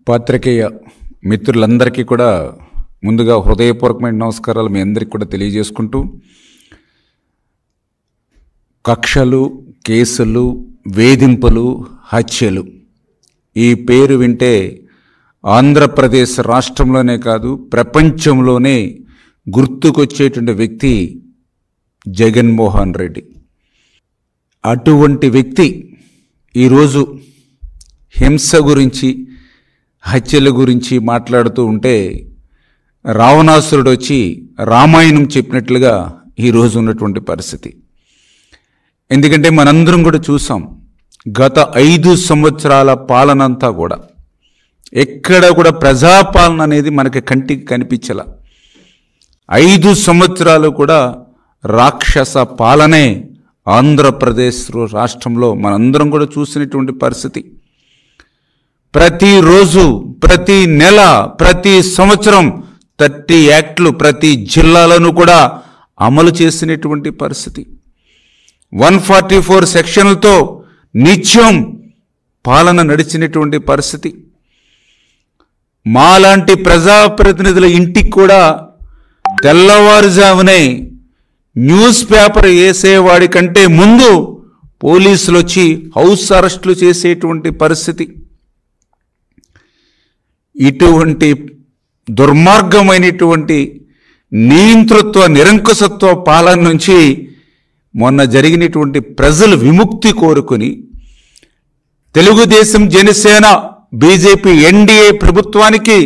పాత్రికేయ మిత్రులందరికీ కూడా ముందుగా హృదయపూర్వకమైన నమస్కారాలు మీ అందరికీ కూడా తెలియజేసుకుంటూ, కక్షలు, కేసులు, వేధింపులు, హత్యలు ఈ పేరు వింటే ఆంధ్రప్రదేశ్ రాష్ట్రంలోనే కాదు ప్రపంచంలోనే గుర్తుకొచ్చేటువంటి వ్యక్తి జగన్మోహన్ రెడ్డి. అటువంటి వ్యక్తి ఈరోజు హింస గురించి, హత్యల గురించి మాట్లాడుతూ ఉంటే రావణాసురుడు వచ్చి రామాయణం చెప్పినట్లుగా ఈరోజు ఉన్నటువంటి పరిస్థితి. ఎందుకంటే మనందరం కూడా చూసాం, గత 5 సంవత్సరాల పాలనంతా కూడా ఎక్కడ కూడా ప్రజాపాలన అనేది మనకి కంటికి కనిపించల. 5 సంవత్సరాలు కూడా రాక్షస పాలనే ఆంధ్రప్రదేశ్ రాష్ట్రంలో మనందరం కూడా చూసినటువంటి పరిస్థితి. ప్రతిరోజు, ప్రతి నెల, ప్రతి సంవత్సరం 30 యాక్ట్లు ప్రతి జిల్లాలను కూడా అమలు చేసినటువంటి పరిస్థితి. 144 సెక్షన్లతో నిత్యం పాలన నడిచినటువంటి పరిస్థితి. మాలాంటి ప్రజాప్రతినిధుల ఇంటికి కూడా తెల్లవారుజామునే న్యూస్ పేపర్ వేసేవాడి కంటే ముందు పోలీసులు వచ్చి హౌస్ అరెస్టులు చేసేటువంటి పరిస్థితి. ఇటువంటి దుర్మార్గమైనటువంటి నియంతృత్వ, నిరంకుశత్వ పాలన నుంచి మొన్న జరిగినటువంటి ప్రజలు విముక్తి కోరుకుని తెలుగుదేశం, జనసేన, బీజేపీ ఎన్డీఏ ప్రభుత్వానికి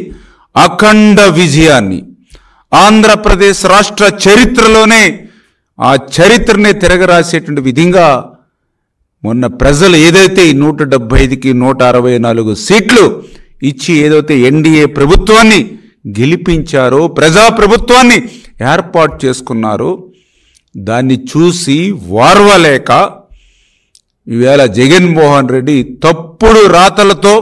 అఖండ విజయాన్ని, ఆంధ్రప్రదేశ్ రాష్ట్ర చరిత్రలోనే ఆ చరిత్రనే తిరగరాసేటువంటి విధంగా మొన్న ప్రజలు ఏదైతే 175కి 164 సీట్లు ఇచ్చి ఏదైతే ఎన్డీఏ ప్రభుత్వాన్ని గెలిపించారో, ప్రజాప్రభుత్వాన్ని ఏర్పాటు చేసుకున్నారో, దాన్ని చూసి వార్వలేక ఈవేళ జగన్మోహన్ రెడ్డి తప్పుడు రాతలతో,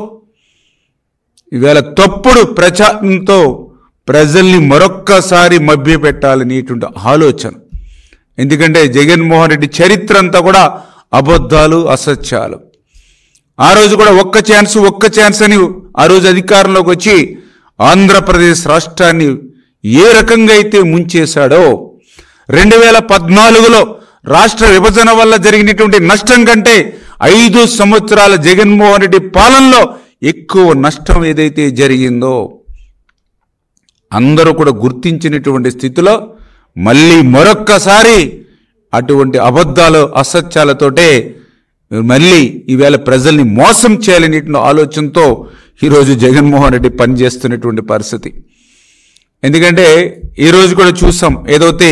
ఈవేళ తప్పుడు ప్రచారంతో ప్రజల్ని మరొక్కసారి మభ్యపెట్టాలనేటువంటి ఆలోచన. ఎందుకంటే జగన్మోహన్ రెడ్డి చరిత్ర అంతా కూడా అబద్ధాలు, అసత్యాలు. ఆ రోజు కూడా ఒక్క ఛాన్స్ అని ఆ రోజు అధికారంలోకి వచ్చి ఆంధ్రప్రదేశ్ రాష్ట్రాన్ని ఏ రకంగా అయితే ముంచేశాడో, 2014లో రాష్ట్ర విభజన వల్ల జరిగినటువంటి నష్టం కంటే 5 సంవత్సరాల జగన్మోహన్ రెడ్డి పాలనలో ఎక్కువ నష్టం ఏదైతే జరిగిందో అందరూ కూడా గుర్తించినటువంటి స్థితిలో మళ్ళీ మరొక్కసారి అటువంటి అబద్ధాలు, అసత్యాలతోటే మళ్ళీ ఈవేళ ప్రజల్ని మోసం చేయాలనే ఆలోచనతో ఈరోజు జగన్మోహన్ రెడ్డి పనిచేస్తున్నటువంటి పరిస్థితి. ఎందుకంటే ఈరోజు కూడా చూసాం, ఏదైతే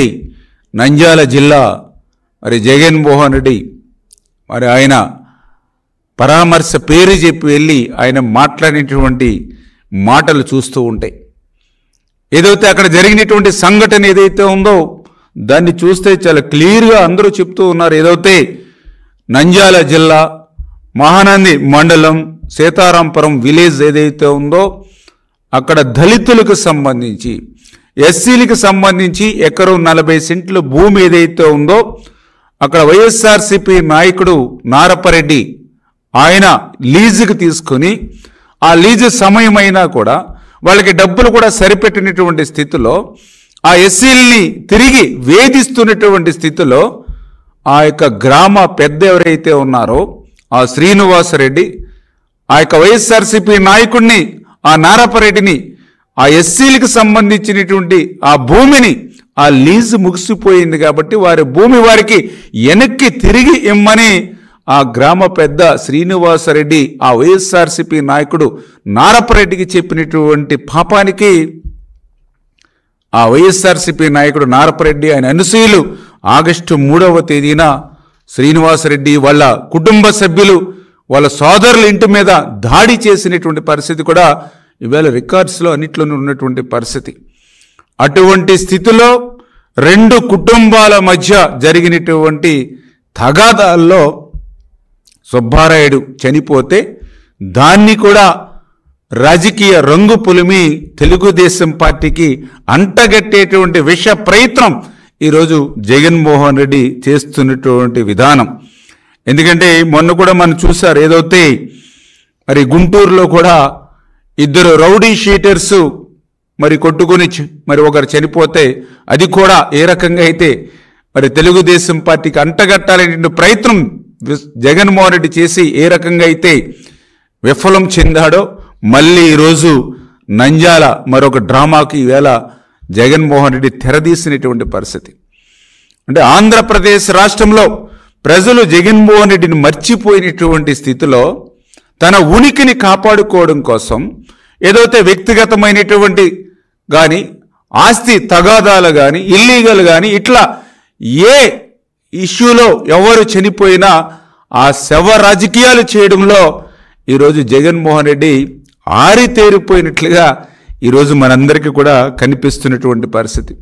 నంద్యాల జిల్లా మరి జగన్మోహన్ రెడ్డి మరి ఆయన పరామర్శ పేరు చెప్పి వెళ్ళి ఆయన మాట్లాడినటువంటి మాటలు చూస్తూ ఉంటాయి. ఏదైతే అక్కడ జరిగినటువంటి సంఘటన ఏదైతే ఉందో దాన్ని చూస్తే చాలా క్లియర్గా అందరూ చెప్తూ ఉన్నారు. ఏదైతే నంద్యాల జిల్లా మహానంది మండలం సీతారాంపురం విలేజ్ ఏదైతే ఉందో అక్కడ దళితులకు సంబంధించి, ఎస్సీలకు సంబంధించి ఎకరం 40 సెంట్ల భూమి ఏదైతే ఉందో అక్కడ వైఎస్ఆర్సీపీ నాయకుడు నారపరెడ్డి ఆయన లీజుకు తీసుకొని, ఆ లీజు సమయమైనా కూడా వాళ్ళకి డబ్బులు కూడా సరిపెట్టినటువంటి స్థితిలో ఆ ఎస్సీలని తిరిగి వేధిస్తున్నటువంటి స్థితిలో ఆ యొక్క గ్రామ పెద్ద ఎవరైతే ఉన్నారో ఆ శ్రీనివాసరెడ్డి ఆ యొక్క వైఎస్ఆర్సీపీ నాయకుడిని, ఆ నారపరెడ్డిని, ఆ ఎస్సీలకు సంబంధించినటువంటి ఆ భూమిని, ఆ లీజు ముగిసిపోయింది కాబట్టి వారి భూమి వారికి వెనక్కి తిరిగి ఇమ్మని ఆ గ్రామ పెద్ద శ్రీనివాసరెడ్డి ఆ వైఎస్ఆర్సీపీ నాయకుడు నారపరెడ్డికి చెప్పినటువంటి పాపానికి ఆ వైఎస్ఆర్సీపీ నాయకుడు నారపరెడ్డి ఆయన అనుసూయులు ఆగస్టు 3వ తేదీన శ్రీనివాసరెడ్డి వాళ్ళ కుటుంబ సభ్యులు, వాళ్ళ సోదరుల ఇంటి మీద దాడి చేసినటువంటి పరిస్థితి కూడా ఈవేళ రికార్డ్స్లో అన్నిట్లోనూ ఉన్నటువంటి పరిస్థితి. అటువంటి స్థితిలో 2 కుటుంబాల మధ్య జరిగినటువంటి తగాదాల్లో సుబ్బారాయుడు చనిపోతే దాన్ని కూడా రాజకీయ రంగు పులిమి తెలుగుదేశం పార్టీకి అంటగట్టేటువంటి విష ప్రయత్నం ఈరోజు జగన్మోహన్ రెడ్డి చేస్తున్నటువంటి విధానం. ఎందుకంటే మొన్న కూడా మనం చూసారు, ఏదైతే మరి గుంటూరులో కూడా ఇద్దరు రౌడీ షీటర్స్ మరి కొట్టుకొని మరి ఒకరు చనిపోతే అది కూడా ఏ రకంగా అయితే మరి తెలుగుదేశం పార్టీకి అంటగట్టాలనే ప్రయత్నం జగన్మోహన్ రెడ్డి చేసి ఏ రకంగా అయితే విఫలం చెందాడో మళ్ళీ ఈరోజు నంద్యాల మరొక డ్రామాకి ఈవేళ జగన్మోహన్ రెడ్డి తెరదీసినటువంటి పరిస్థితి. అంటే ఆంధ్రప్రదేశ్ రాష్ట్రంలో ప్రజలు జగన్మోహన్ రెడ్డిని మర్చిపోయినటువంటి స్థితిలో తన ఉనికిని కాపాడుకోవడం కోసం ఏదైతే వ్యక్తిగతమైనటువంటి కానీ ఆస్తి తగాదాలు కానీ ఇల్లీగల్ కానీ ఇట్లా ఏ ఇష్యూలో ఎవరు చనిపోయినా ఆ శవ రాజకీయాలు చేయడంలో ఈరోజు జగన్మోహన్ రెడ్డి ఆరితేరిపోయినట్లుగా ఈరోజు మనందరికీ కూడా కనిపిస్తున్నటువంటి పరిస్థితి.